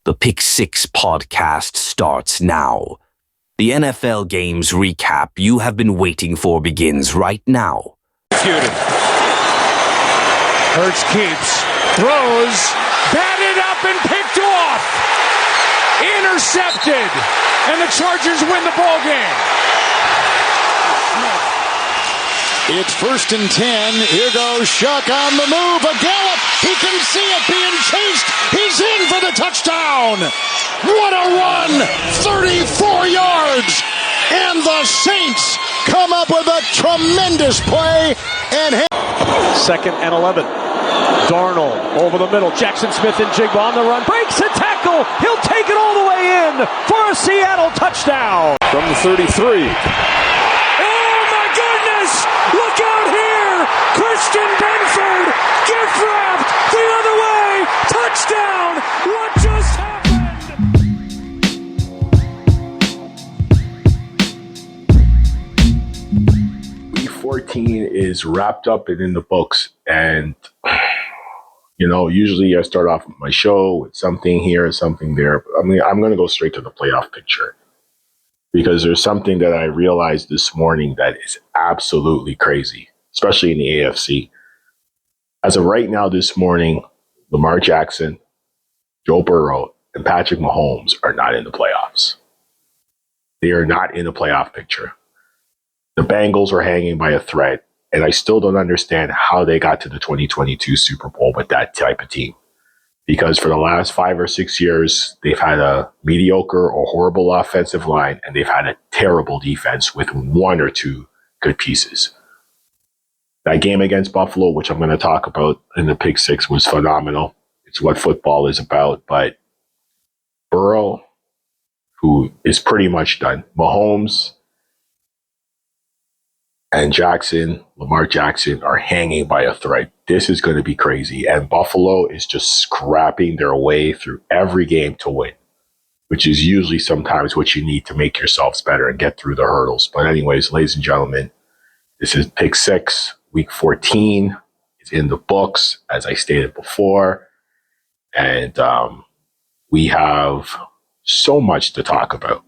The Pick 6 podcast starts now. The NFL games recap you have been waiting for begins right now. Hurts keeps, throws, batted up and picked off. Intercepted, and the Chargers win the ball game. It's 1st and 10. Here goes Shuck on the move. A gallop. He can see it being chased. He's in for the touchdown. What a run. 34 yards. And the Saints come up with a tremendous play. And 2nd and 11. Darnold over the middle. Jackson Smith and Jigba on the run. Breaks a tackle. He'll take it all the way in for a Seattle touchdown. From the 33. Look out here! Christian Benford, gift wrapped the other way! Touchdown! What just happened? Week 14 is wrapped up and in the books. And, usually I start off my show with something here, something there. But I'm going to go straight to the playoff picture. Because there's something that I realized this morning that is absolutely crazy, especially in the AFC. As of right now, this morning, Lamar Jackson, Joe Burrow, and Patrick Mahomes are not in the playoffs. They are not in the playoff picture. The Bengals are hanging by a thread, and I still don't understand how they got to the 2022 Super Bowl with that type of team. Because for the last 5 or 6 years, they've had a mediocre or horrible offensive line, and they've had a terrible defense with 1 or 2 good pieces. That game against Buffalo, which I'm going to talk about in the Pick 6, was phenomenal. It's what football is about. But Burrow, who is pretty much done, Mahomes and Lamar Jackson are hanging by a thread. This is going to be crazy. And Buffalo is just scrapping their way through every game to win, which is usually sometimes what you need to make yourselves better and get through the hurdles. But anyways, ladies and gentlemen, this is Pick 6, Week 14. It's in the books, as I stated before. And we have so much to talk about.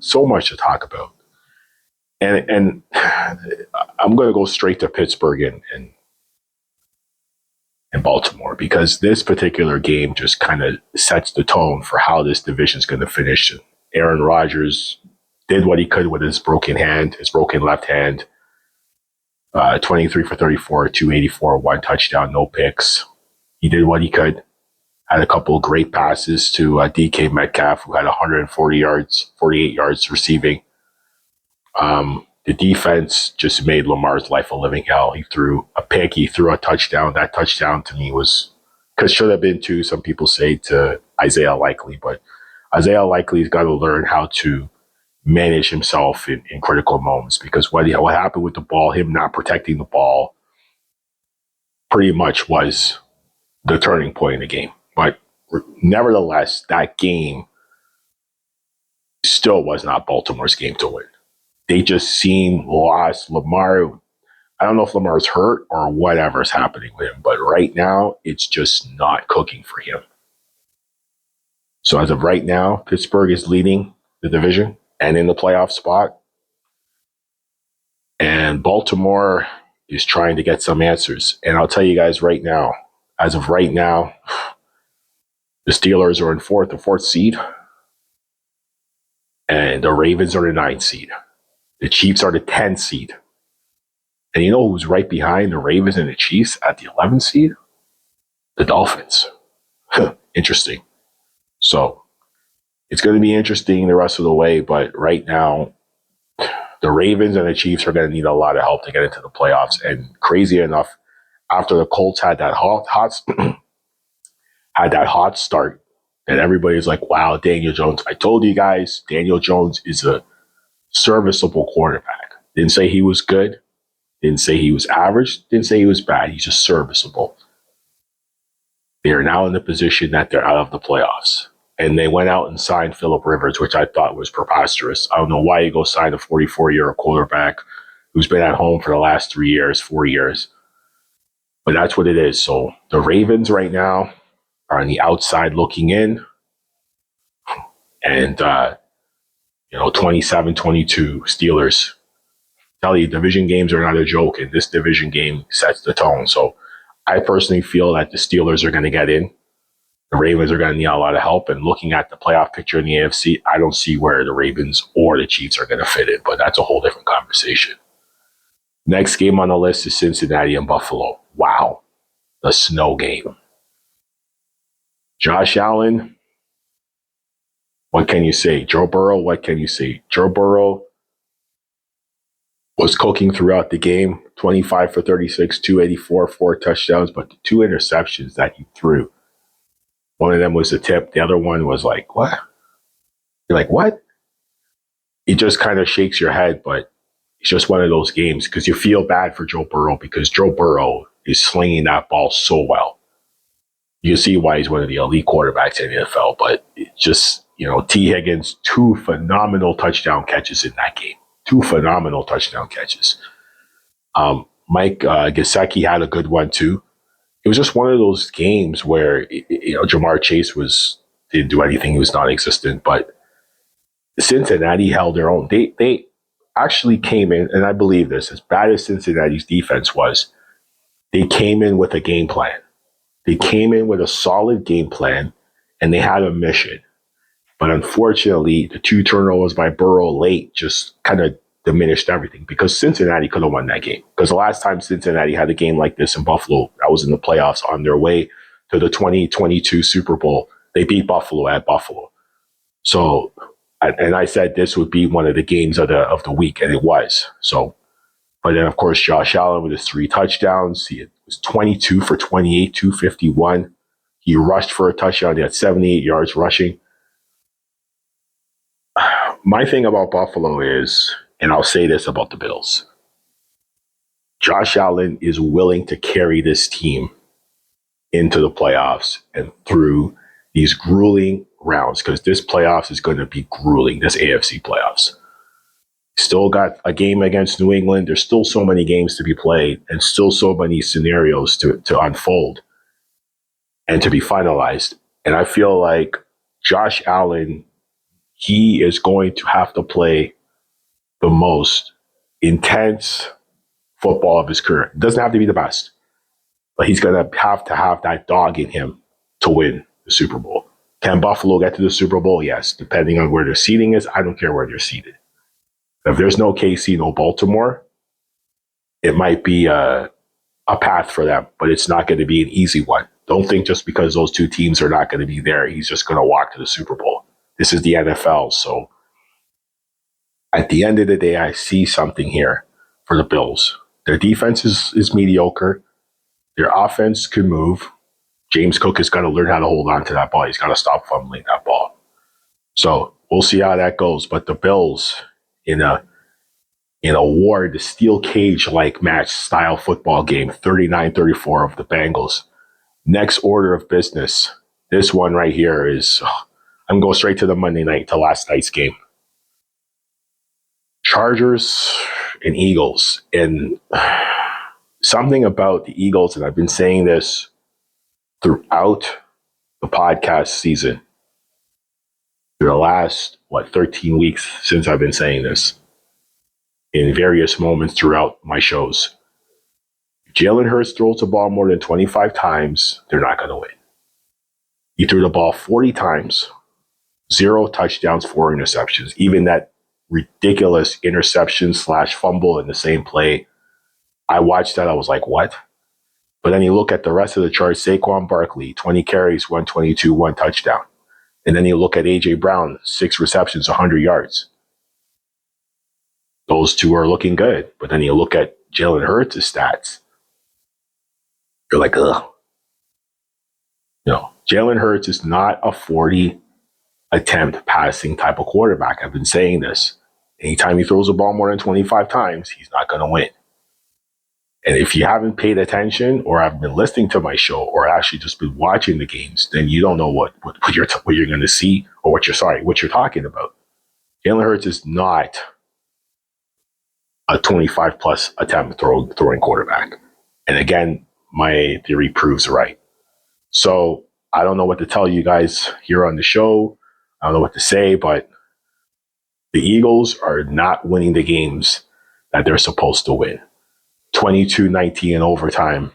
And I'm going to go straight to Pittsburgh and Baltimore, because this particular game just kind of sets the tone for how this division is going to finish. Aaron Rodgers did what he could with his broken left hand. 23 for 34, 284, 1 touchdown, no picks. He did what he could. Had a couple of great passes to DK Metcalf, who had 48 yards receiving. The defense just made Lamar's life a living hell. He threw a pick. He threw a touchdown. That touchdown to me should have been to, some people say, to Isaiah Likely. But Isaiah Likely's got to learn how to manage himself in critical moments, because what happened with the ball, him not protecting the ball, pretty much was the turning point in the game. But nevertheless, that game still was not Baltimore's game to win. They just seem lost. Lamar, I don't know if Lamar's hurt or whatever's happening with him, but right now, it's just not cooking for him. So as of right now, Pittsburgh is leading the division and in the playoff spot. And Baltimore is trying to get some answers. And I'll tell you guys right now, as of right now, the Steelers are in the fourth seed. And the Ravens are the 9th seed. The Chiefs are the 10th seed. And you know who's right behind the Ravens and the Chiefs at the 11th seed? The Dolphins. Interesting. So it's going to be interesting the rest of the way. But right now, the Ravens and the Chiefs are going to need a lot of help to get into the playoffs. And crazy enough, after the Colts had that hot start, and everybody's like, wow, Daniel Jones. I told you guys, Daniel Jones is a serviceable quarterback. Didn't say he was good. Didn't say he was average. Didn't say he was bad. He's just serviceable. They are now in the position that they're out of the playoffs. And they went out and signed Phillip Rivers, which I thought was preposterous. I don't know why you go sign a 44-year-old quarterback who's been at home for the last 4 years. But that's what it is. So the Ravens right now are on the outside looking in. And, 27-22 Steelers. Tell you, division games are not a joke, and this division game sets the tone. So I personally feel that the Steelers are going to get in. The Ravens are going to need a lot of help. And looking at the playoff picture in the AFC, I don't see where the Ravens or the Chiefs are going to fit in, but that's a whole different conversation. Next game on the list is Cincinnati and Buffalo. Wow. The snow game. Josh Allen, what can you say? Joe Burrow, what can you say? Joe Burrow was cooking throughout the game, 25 for 36, 284, 4 touchdowns, but the 2 interceptions that he threw, one of them was a tip. The other one was like, what? You're like, what? It just kind of shakes your head, but it's just one of those games because you feel bad for Joe Burrow because Joe Burrow is slinging that ball so well. You see why he's one of the elite quarterbacks in the NFL, but it just, T. Higgins, 2 phenomenal touchdown catches in that game. 2 phenomenal touchdown catches. Mike Gesicki had a good one too. It was just one of those games where Jamar Chase didn't do anything; he was non-existent. But Cincinnati held their own. They actually came in, and I believe this. As bad as Cincinnati's defense was, they came in with a game plan. They came in with a solid game plan, and they had a mission. But unfortunately, the 2 turnovers by Burrow late just kind of diminished everything because Cincinnati could have won that game. Because the last time Cincinnati had a game like this in Buffalo, that was in the playoffs on their way to the 2022 Super Bowl. They beat Buffalo at Buffalo. So, and I said this would be one of the games of the week, and it was. So, but then of course Josh Allen with his 3 touchdowns, he was 22 for 28, 251. He rushed for a touchdown. He had 78 yards rushing. My thing about Buffalo is, and I'll say this about the Bills, Josh Allen is willing to carry this team into the playoffs and through these grueling rounds because this playoffs is going to be grueling, this AFC playoffs. Still got a game against New England. There's still so many games to be played and still so many scenarios to unfold and to be finalized. And I feel like Josh Allen, he is going to have to play the most intense football of his career. It doesn't have to be the best, but he's going to have that dog in him to win the Super Bowl. Can Buffalo get to the Super Bowl? Yes, depending on where their seating is. I don't care where they're seated. If there's no KC, no Baltimore, it might be a path for them, but it's not going to be an easy one. Don't think just because those 2 teams are not going to be there, he's just going to walk to the Super Bowl. This is the NFL, so at the end of the day, I see something here for the Bills. Their defense is mediocre. Their offense can move. James Cook has got to learn how to hold on to that ball. He's got to stop fumbling that ball. So we'll see how that goes. But the Bills, in a war, the steel cage-like match style football game, 39-34 of the Bengals. Next order of business. This one right here is, I'm going straight to the Monday night, to last night's game. Chargers and Eagles. And something about the Eagles, and I've been saying this throughout the podcast season, for the last, 13 weeks since I've been saying this, in various moments throughout my shows. If Jalen Hurts throws the ball more than 25 times, they're not going to win. He threw the ball 40 times, 0 touchdowns, 4 interceptions. Even that ridiculous interception / fumble in the same play, I watched that, I was like, what? But then you look at the rest of the chart, Saquon Barkley, 20 carries, 122, 1 touchdown. And then you look at A.J. Brown, 6 receptions, 100 yards. Those 2 are looking good. But then you look at Jalen Hurts' stats, you're like, ugh. Jalen Hurts is not a 40 attempt passing type of quarterback. I've been saying this. Anytime he throws the ball more than 25 times, he's not going to win. And if you haven't paid attention or have been listening to my show or actually just been watching the games, then you don't know what you're going to see or what you're talking about. Jalen Hurts is not a 25-plus attempt throwing quarterback. And again, my theory proves right. So I don't know what to tell you guys here on the show. I don't know what to say, but the Eagles are not winning the games that they're supposed to win. 22-19 in overtime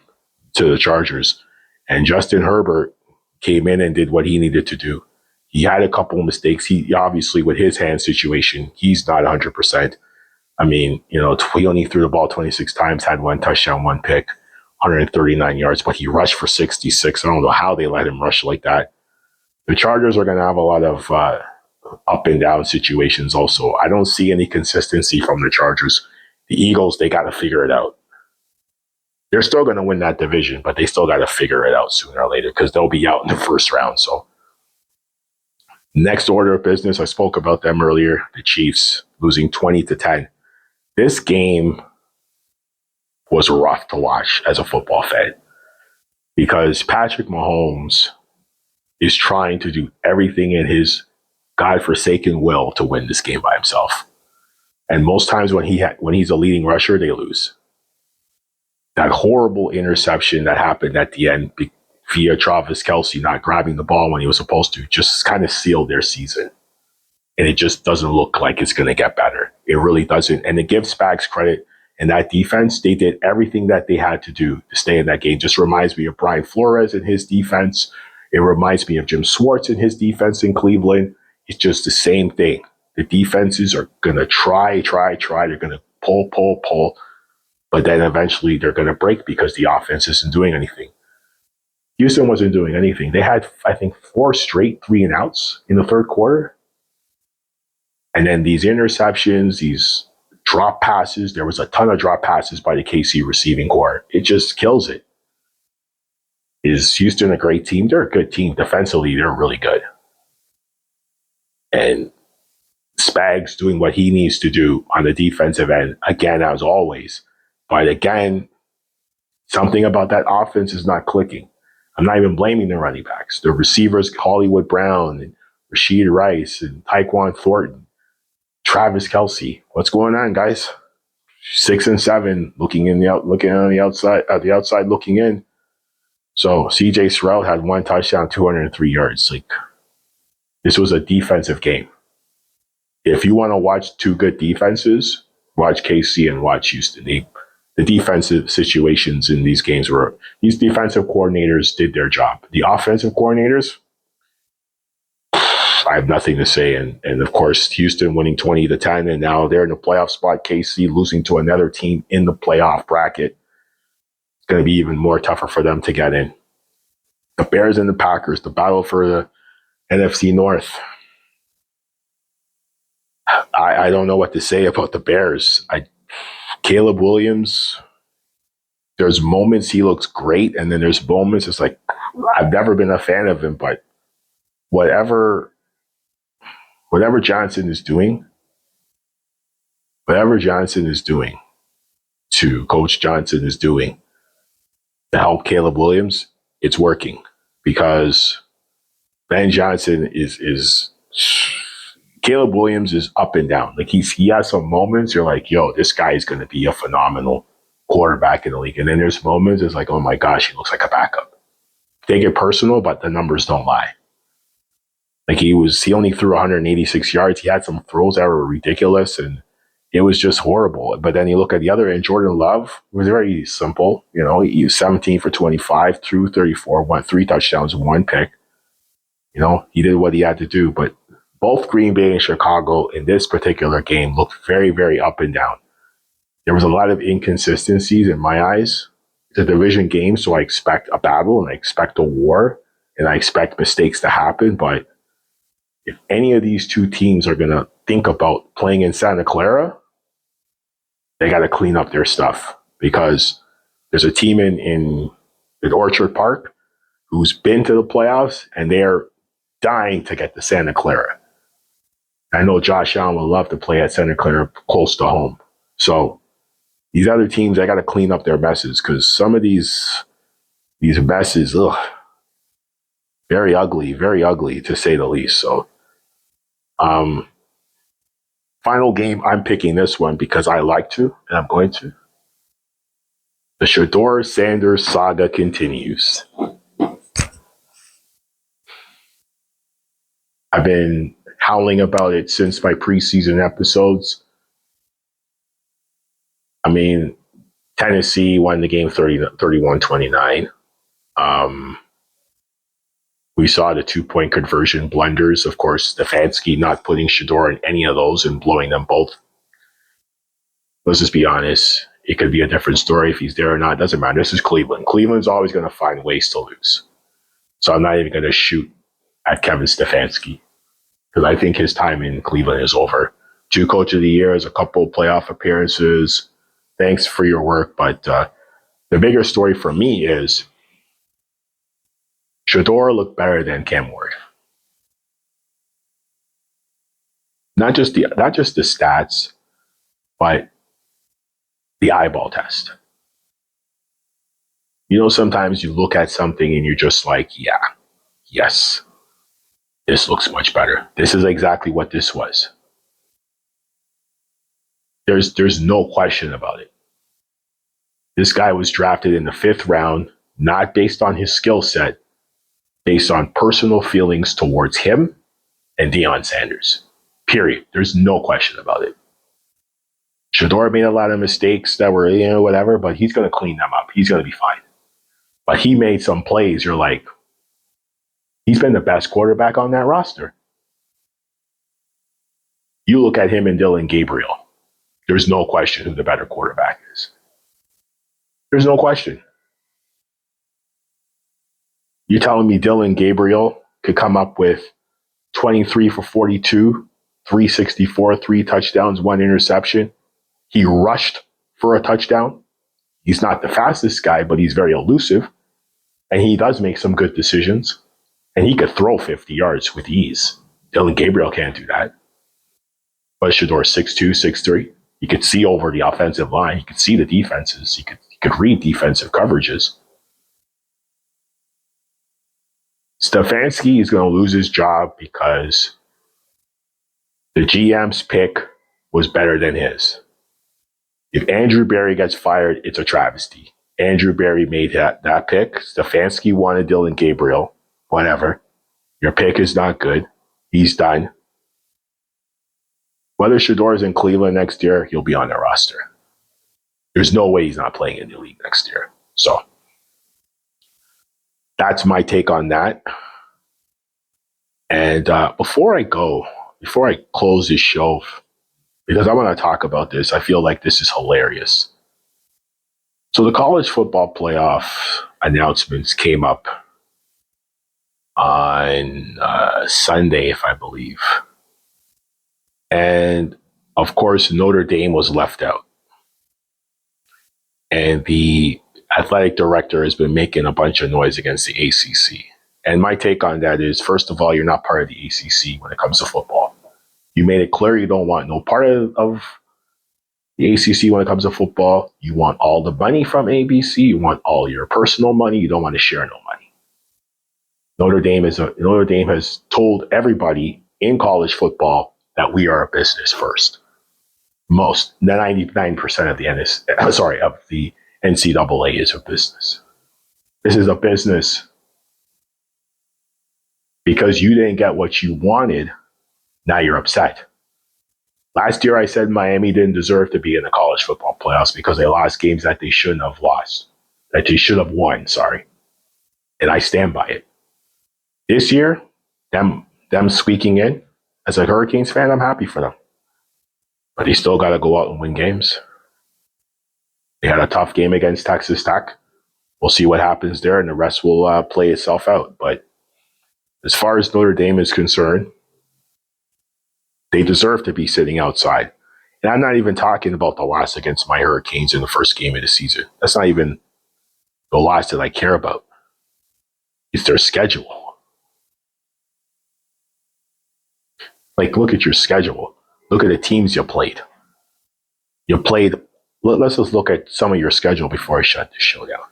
to the Chargers. And Justin Herbert came in and did what he needed to do. He had a couple of mistakes. He obviously, with his hand situation, he's not 100%. I mean, he only threw the ball 26 times, had one touchdown, one pick, 139 yards, but he rushed for 66. I don't know how they let him rush like that. The Chargers are going to have a lot of up and down situations also. I don't see any consistency from the Chargers. The Eagles, they got to figure it out. They're still going to win that division, but they still got to figure it out sooner or later because they'll be out in the first round. So next order of business, I spoke about them earlier, the Chiefs losing 20-10. This game was rough to watch as a football fan because Patrick Mahomes is trying to do everything in his godforsaken will to win this game by himself. And most times when he's a leading rusher, they lose. That horrible interception that happened at the end via Travis Kelce not grabbing the ball when he was supposed to just kind of sealed their season. And it just doesn't look like it's going to get better. It really doesn't. And to give Spags credit, and that defense, they did everything that they had to do to stay in that game. Just reminds me of Brian Flores and his defense. It reminds me of Jim Schwartz and his defense in Cleveland. It's just the same thing. The defenses are going to try. They're going to pull. But then eventually they're going to break because the offense isn't doing anything. Houston wasn't doing anything. They had, I think, 4 straight 3-and-outs in the third quarter. And then these interceptions, these drop passes, there was a ton of drop passes by the KC receiving corps. It just kills it. Is Houston a great team? They're a good team. Defensively, they're really good. And Spags doing what he needs to do on the defensive end, again, as always. But again, something about that offense is not clicking. I'm not even blaming the running backs. The receivers, Hollywood Brown and Rashid Rice and Tyquan Thornton, Travis Kelce. What's going on, guys? 6 and 7, looking on the outside, looking in. So CJ Stroud had 1 touchdown, 203 yards. This was a defensive game. If you want to watch 2 good defenses, watch KC and watch Houston. The defensive situations in these games these defensive coordinators did their job. The offensive coordinators, I have nothing to say. And of course, Houston winning 20-10, and now they're in the playoff spot. KC losing to another team in the playoff bracket. It's going to be even more tougher for them to get in. The Bears and the Packers, the battle for the NFC North. I don't know what to say about the Bears. Caleb Williams, there's moments he looks great, and then there's moments it's like, I've never been a fan of him, but whatever Johnson is doing, to Coach Johnson is doing to help Caleb Williams, it's working because Ben Johnson is Caleb Williams is up and down. He has some moments you're like, yo, this guy is going to be a phenomenal quarterback in the league. And then there's moments it's like, oh my gosh, he looks like a backup. Take it personal, but the numbers don't lie. He only threw 186 yards. He had some throws that were ridiculous, and it was just horrible. But then you look at the other end, Jordan Love was very simple. He was 17 for 25, threw 34, won 3 touchdowns, 1 pick. He did what he had to do. But both Green Bay and Chicago in this particular game looked very, very up and down. There was a lot of inconsistencies in my eyes. It's a division game, so I expect a battle and I expect a war and I expect mistakes to happen. But if any of these 2 teams are going to think about playing in Santa Clara, they got to clean up their stuff because there's a team in Orchard Park who's been to the playoffs and they're dying to get to Santa Clara. I know Josh Allen would love to play at Santa Clara close to home. So these other teams, they got to clean up their messes because some of these messes, very ugly to say the least. So, final game, I'm picking this one because I like to, and I'm going to. The Shedeur Sanders saga continues. I've been howling about it since my preseason episodes. I mean, Tennessee won the game 31-29. We saw the 2-point conversion blunders. Of course, Stefanski not putting Shador in any of those and blowing them both. Let's just be honest. It could be a different story if he's there or not. It doesn't matter. This is Cleveland. Cleveland's always going to find ways to lose. So I'm not even going to shoot at Kevin Stefanski because I think his time in Cleveland is over. 2 Coach of the Years, a couple of playoff appearances. Thanks for your work. But the bigger story for me is Shador looked better than Cam Ward. Not just the stats, but the eyeball test. You know, sometimes you look at something and you're just like, yeah, yes, this looks much better. This is exactly what this was. There's no question about it. This guy was drafted in the 5th round, not based on his skill set, based on personal feelings towards him and Deion Sanders. Period. There's no question about it. Shador made a lot of mistakes that were, whatever, but he's going to clean them up. He's going to be fine. But he made some plays. You're like, he's been the best quarterback on that roster. You look at him and Dylan Gabriel. There's no question who the better quarterback is. There's no question. You're telling me Dylan Gabriel could come up with 23 for 42, 364, 3 touchdowns, 1 interception. He rushed for a touchdown. He's not the fastest guy, but he's very elusive. And he does make some good decisions. And he could throw 50 yards with ease. Dylan Gabriel can't do that. But Shador's 6'2", 6'3". He could see over the offensive line. He could see the defenses. He could read defensive coverages. Stefanski is going to lose his job because the GM's pick was better than his. If Andrew Berry gets fired, it's a travesty. Andrew Berry made that pick. Stefanski wanted Dylan Gabriel. Whatever. Your pick is not good. He's done. Whether Shador is in Cleveland next year, he'll be on the roster. There's no way he's not playing in the league next year. So that's my take on that. And before I close this show, because I want to talk about this, I feel like this is hilarious. So the college football playoff announcements came up on Sunday, if I believe. And of course, Notre Dame was left out. And the athletic director has been making a bunch of noise against the ACC. And my take on that is, first of all, you're not part of the ACC when it comes to football. You made it clear you don't want no part of the ACC when it comes to football. You want all the money from ABC. You want all your personal money. You don't want to share no money. Notre Dame has told everybody in college football that we are a business first. 99% of the NCAA is a business. This is a business because you didn't get what you wanted. Now you're upset. Last year I said Miami didn't deserve to be in the college football playoffs because they lost games that they shouldn't have lost, that they should have won, and I stand by it. This year, them squeaking in, as a Hurricanes fan, I'm happy for them. But they still got to go out and win games. They had a tough game against Texas Tech. We'll see what happens there, and the rest will play itself out. But as far as Notre Dame is concerned, they deserve to be sitting outside. And I'm not even talking about the loss against my Hurricanes in the first game of the season. That's not even the loss that I care about. It's their schedule. Like, look at your schedule. Look at the teams you played. Let's just look at some of your schedule before I shut this show down.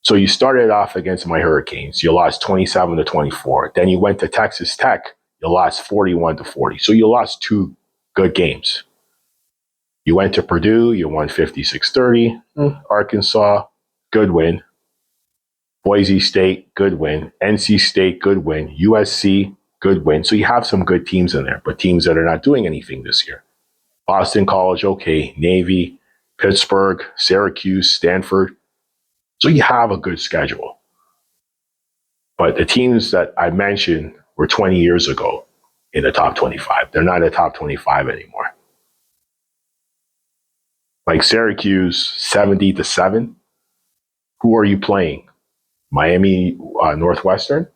So you started off against my Hurricanes. You lost 27-24. Then you went to Texas Tech. You lost 41-40. So you lost 2 good games. You went to Purdue. You won 56-30. Arkansas, good win. Boise State, good win. NC State, good win. USC, good wins. So you have some good teams in there, but teams that are not doing anything this year. Boston College, okay. Navy, Pittsburgh, Syracuse, Stanford. So you have a good schedule. But the teams that I mentioned were 20 years ago in the top 25. They're not in the top 25 anymore. Like Syracuse, 70-7. Who are you playing? Miami Northwestern?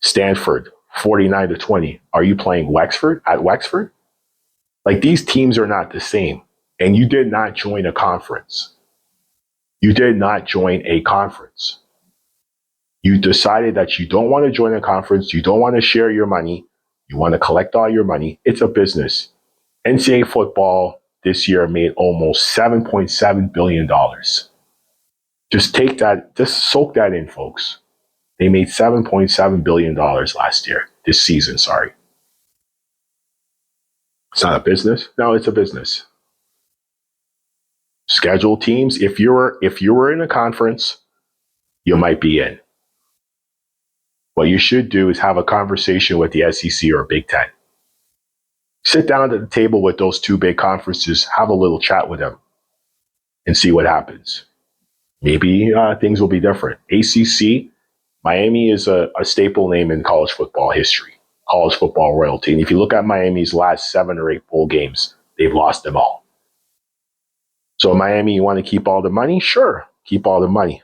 Stanford, 49-20. Are you playing Wexford at Wexford? Like, these teams are not the same. And you did not join a conference. You did not join a conference. You decided that you don't want to join a conference. You don't want to share your money. You want to collect all your money. It's a business. NCAA football this year made almost $7.7 billion. Just take that, just soak that in, folks. They made $7.7 billion last year, this season, sorry. It's not a business. No, it's a business. Scheduled teams, if you were in a conference, you might be in. What you should do is have a conversation with the SEC or Big Ten. Sit down at the table with those two big conferences, have a little chat with them, and see what happens. Maybe things will be different. ACC, Miami is a staple name in college football history, college football royalty. And if you look at Miami's last 7 or 8 bowl games, they've lost them all. So Miami, you want to keep all the money? Sure, keep all the money.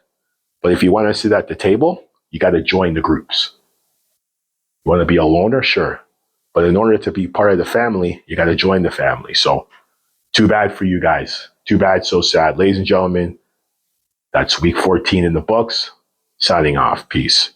But if you want to sit at the table, you got to join the groups. You want to be a loner? Sure. But in order to be part of the family, you got to join the family. So too bad for you guys. Too bad, so sad. Ladies and gentlemen, that's week 14 in the books. Signing off. Peace.